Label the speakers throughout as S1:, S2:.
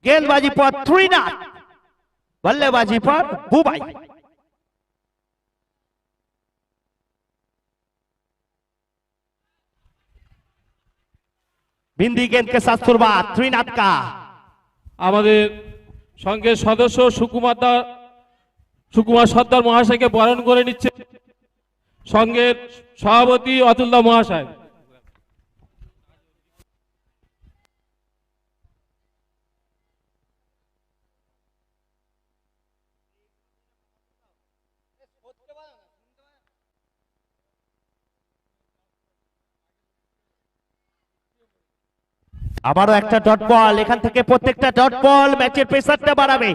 S1: गेंदबाजी पर 3 नॉट, बल्लेबाजी पर बुबाई। बिंदी गेंद के साथ शुरुआत 3 नॉट का।
S2: আমাদের সংঘের সদস্য সুকুমার সর্দার মহাশয়কে বরণ করে নিচ্ছে সংঘের সভাপতি অতুলদা মহাশয়।
S1: আবারও একটা ডট বল, এখান থেকে প্রত্যেকটা ডট বল ম্যাচের প্রেসারটা বাড়াবে।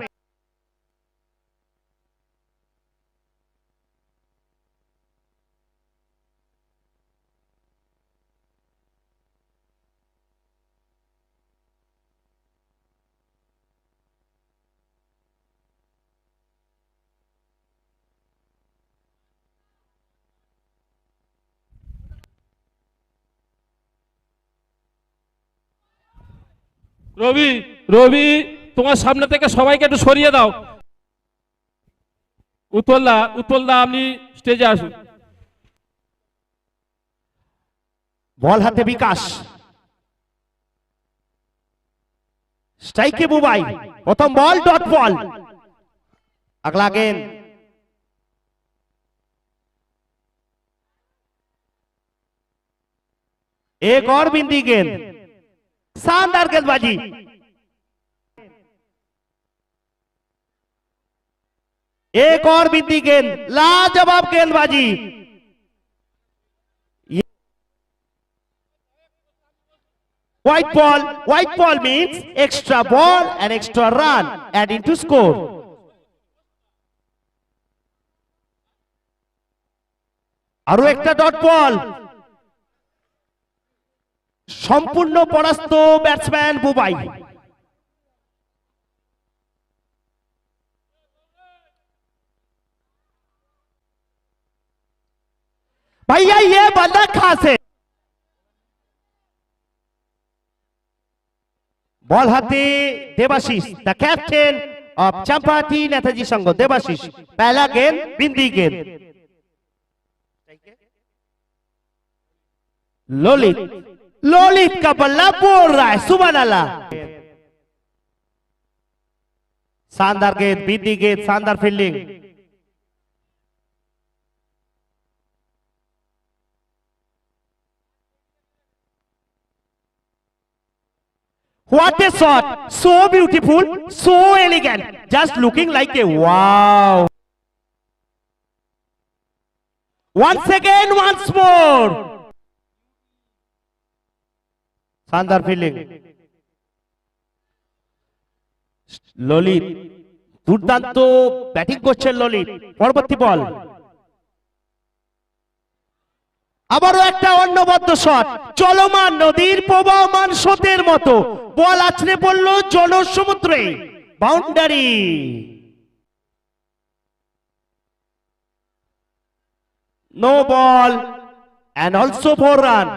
S2: রবি রবি তোমার সামনে থেকে সবাইকে একটু সরিয়ে দাও। উৎপলদা আপনি স্টেজে আসুন।
S1: বল হাতে বিকাশ, স্ট্রাইকে বুবাই, প্রথম বল डॉट बॉल। अगला गेंद एक और बिंदी गेंद, शानदार गेंदबाजी। एक और बिंदी गेंद, लाजवाब गेंदबाजी। White ball means extra ball and extra run adding to score. আরো একটা ডট বল, সম্পূর্ণ পরাস্ত ব্যাটসম্যান বুবাই। भैया ये बंदा खास है। बॉल हाथे Debashish, the captain of Champati Netaji Sangh. Debashish पहला गेंद, बिंदी गेंद। लोलित का बल्ला बोल रहा है, सुबह अल्लाह। शानदार गेंद, बिंदी गेंद, शानदार fielding. What a shot! So beautiful, so elegant, just looking like a wow. Once again, once more. शानदार फील्डिंग। ললিত দুর্দান্ত ব্যাটিং করছেন ললিত। পরবর্তী বল, আবারও একটা অন্যবদ্য শট, চলমান নদীর প্রবাহমান স্রোতের মতো বল আছড়ে পড়ল জনসমুদ্রে। Boundary. No ball and also 4 run.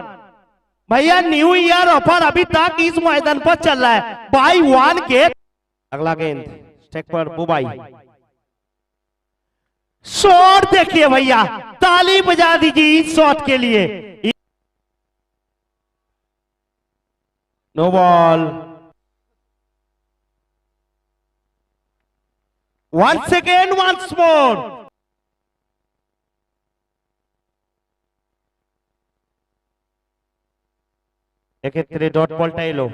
S1: भैया न्यू ईयर ऑफर अभी तक इस मैदान पर चल रहा है, बाय 1 गेट। अगला गेंद स्ट्राइक पर बुबाई। शॉट देखिए भैया, ताली बजा दीजिए इस शॉट के लिए। No ball. once again, once more. এক্ষেত্রে ডট বলটা এলো।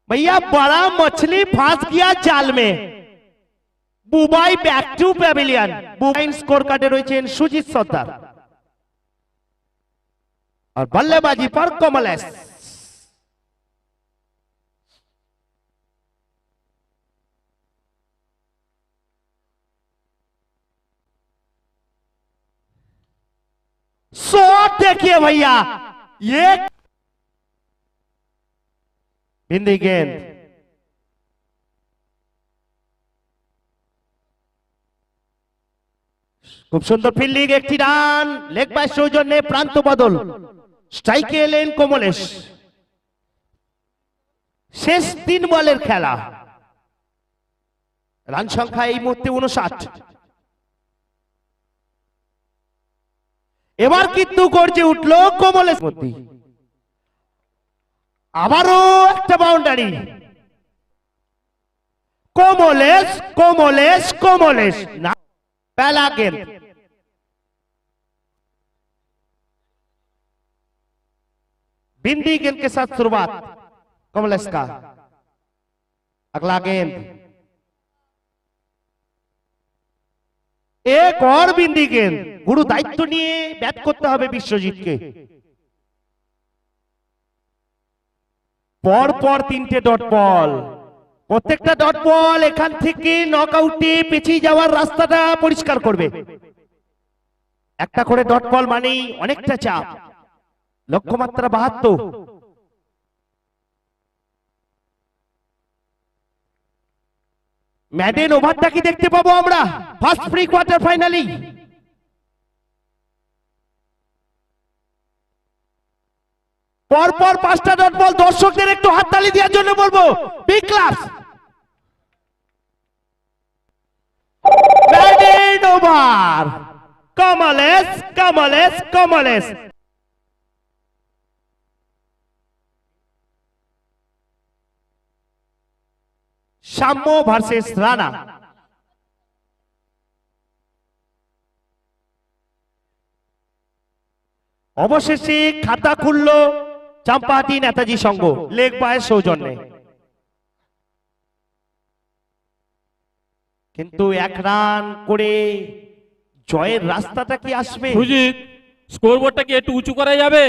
S1: भैया बड़ा मछली फंस गया जाल में। Bubai back to pavilion. Bubai score কার্ডে রয়েছেন সুজিত সর্দার। और बल्लेबाजी पर कमलेश। शॉट देखिए भैया, ये बिंदी गेंद। খুব সুন্দর ফিল্ডিং, একটি রান। লেগ বাই সৌজন্যে প্রান্ত বদল। স্ট্রাইকে এলেন কমলেশ। শেষ 3 বলের খেলা, রান সংখ্যা এই মুহূর্তে 59। এবার কিন্তু গর্জে উঠলো কমলেশ মধ্যে, আবারও একটা বাউন্ডারি। কমলেশ কমলেশ কমলেশ না, पहला गेंद। बिंदी गेंद के साथ शुरुआत कमलेश का। अगला गेंद, एक और बिंदी गेंद। गुरु दायित्व निये बैट करते হবে বিশ্বজিৎকে। পরপর 3টে ডট বল, প্রত্যেকটা ডট বল এখান থেকে নকআউটে পেছিয়ে যাওয়ার রাস্তাটা পরিষ্কার করবে। একটা করে ডট বল মানেই অনেকটা চাপ, লক্ষ্যমাত্রা 72। ম্যাডেন ওভারটা কি দেখতে পাবো আমরা ফার্স্ট প্রি কোয়ার্টার ফাইনালি? পরপর 5টা ডট বল। দর্শকদের একটু হাততালি দেওয়ার জন্য বলবো, big class. Maiden over, Kamlesh Kamlesh Kamlesh. সাম্য ভার্সেস রানা। অবশেষে খাতা খুলল চাম্পাহাটি নেতাজি সংঘ লেগ বায়ের সৌজন্যে। কিন্তু 1 রান করে জয়ের রাস্তাটা কি আসবে?
S2: সুজিত, স্কোরবোর্ডটা কি একটু উঁচু করা যাবে?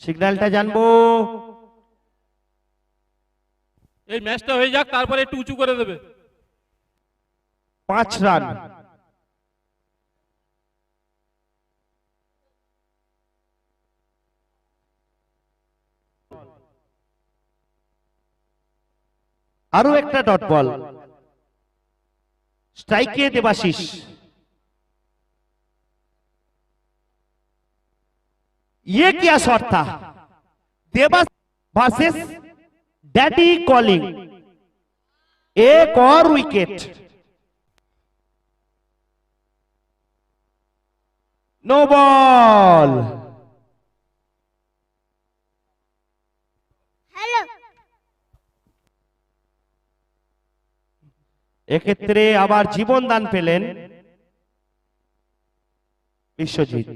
S1: সিগন্যালটা জানবো।
S2: এই ম্যাচটা হয়ে যাক, তারপরে একটু উঁচু করে দেবে।
S1: 5 রান। আরো একটা ডট বল। স্ট্রাইকে দেবাশিস। ये क्या शॉट था? Dewas versus daddy calling. एक और विकेट। No ball.
S3: हेलो,
S1: এক্ষেত্রে আবার জীবন দান পেলেন বিশ্বজিৎ।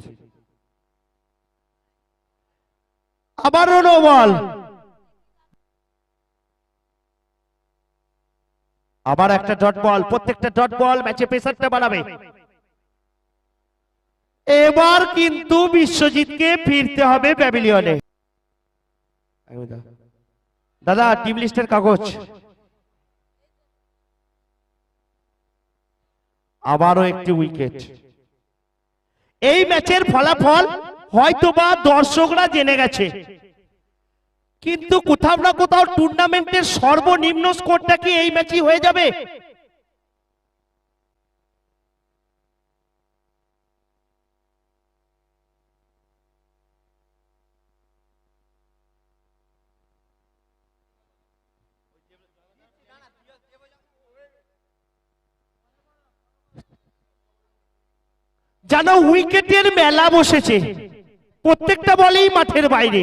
S1: আবারও নো বল। আবার একটা ডট বল। প্রত্যেকটা ডট বল ম্যাচে প্রেসারটা বাড়াবে। এবার কিন্তু বিশ্বজিৎকে ফিরতে হবে প্যাভিলিয়নে। দাদা, টিম লিস্টের কাগজ। আবারও একটি উইকেট। এই ম্যাচের ফলাফল হয়তোবা দর্শকরা জেনে গেছে, কিন্তু কোথাও না কোথাও টুর্নামেন্টের সর্বনিম্ন স্কোরটা কি এই ম্যাচই হয়ে যাবে? যেন উইকেটের মেলা বসেছে, প্রত্যেকটা বলেই মাঠের বাইরে।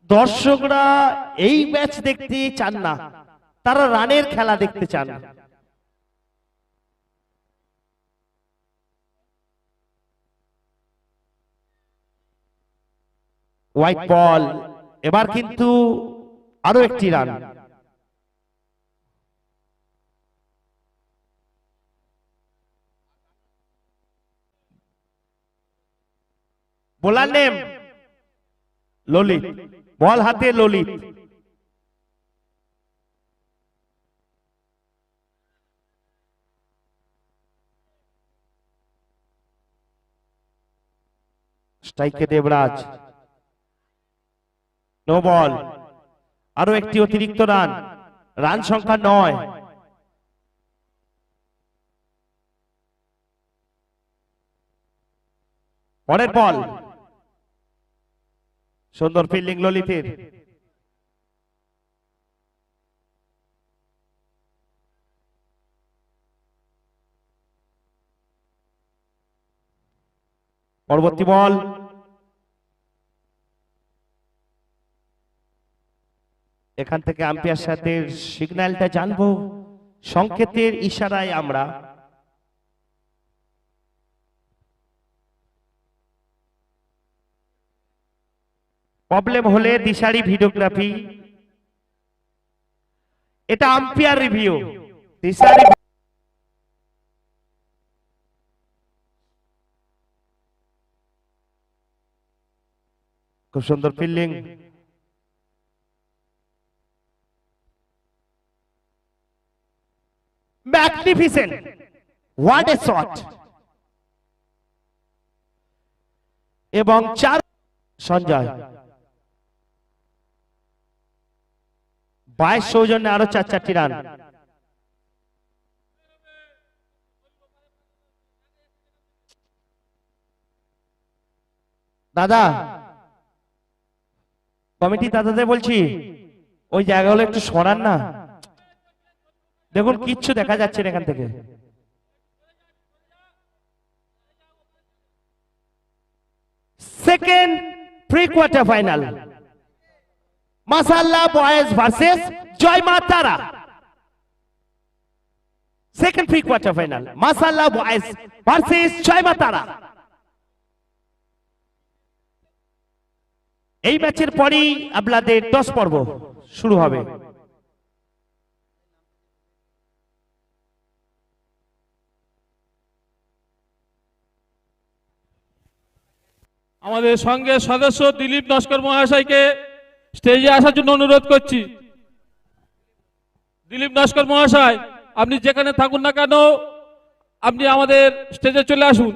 S1: দর্শকরা এই ম্যাচ দেখতে চান না, তারা রানের খেলা দেখতে চান। White ball. এবার কিন্তু আরো একটি run. Bowler name Lalit. Ball হাতে ললিত। স্ট্রাইকে দেবরাজ। No ball. আরো একটি অতিরিক্ত রান। রান সংখ্যা 9। পরের বল, সুন্দর ফিল্ডিং ললিতের। পরবর্তী বল, এখান থেকে আম্পায়ার সাথে সিগন্যালটা জানবো, সংকেতের ইশারায় আমরা প্রবলেম হলে দিশারি ভিডিওগ্রাফি, এটা আম্পায়ার রিভিউ। দিশারি খুব সুন্দর fielding, magnificent, what a shot. এবং 4 সঞ্জয় 22 সৌজন্যে আরো 4টি রান। দাদা, কমিটি দাদাদের বলছি, ওই জায়গাগুলো একটু সরান না, দেখুন কিচ্ছু দেখা যাচ্ছে না এখান থেকে। সেকেন্ড প্রি কোয়ার্টার ফাইনাল, মাসাল্লাহ বয়েজ ভার্সেস জয় মা তারা। সেকেন্ড প্রি কোয়ার্টার ফাইনাল, মাসাল্লাহ বয়েজ ভার্সেস জয় মা তারা। এই ম্যাচের পরেই আপনাদের 10 পর্ব শুরু হবে।
S2: আমাদের সঙ্গের সদস্য দিলীপ নস্কর মহাশয়কে স্টেজে আসার জন্য অনুরোধ করছি। দিলীপ নস্কর মহাশয়, আপনি যেখানে থাকুন না কেন, আপনি আমাদের স্টেজে চলে আসুন।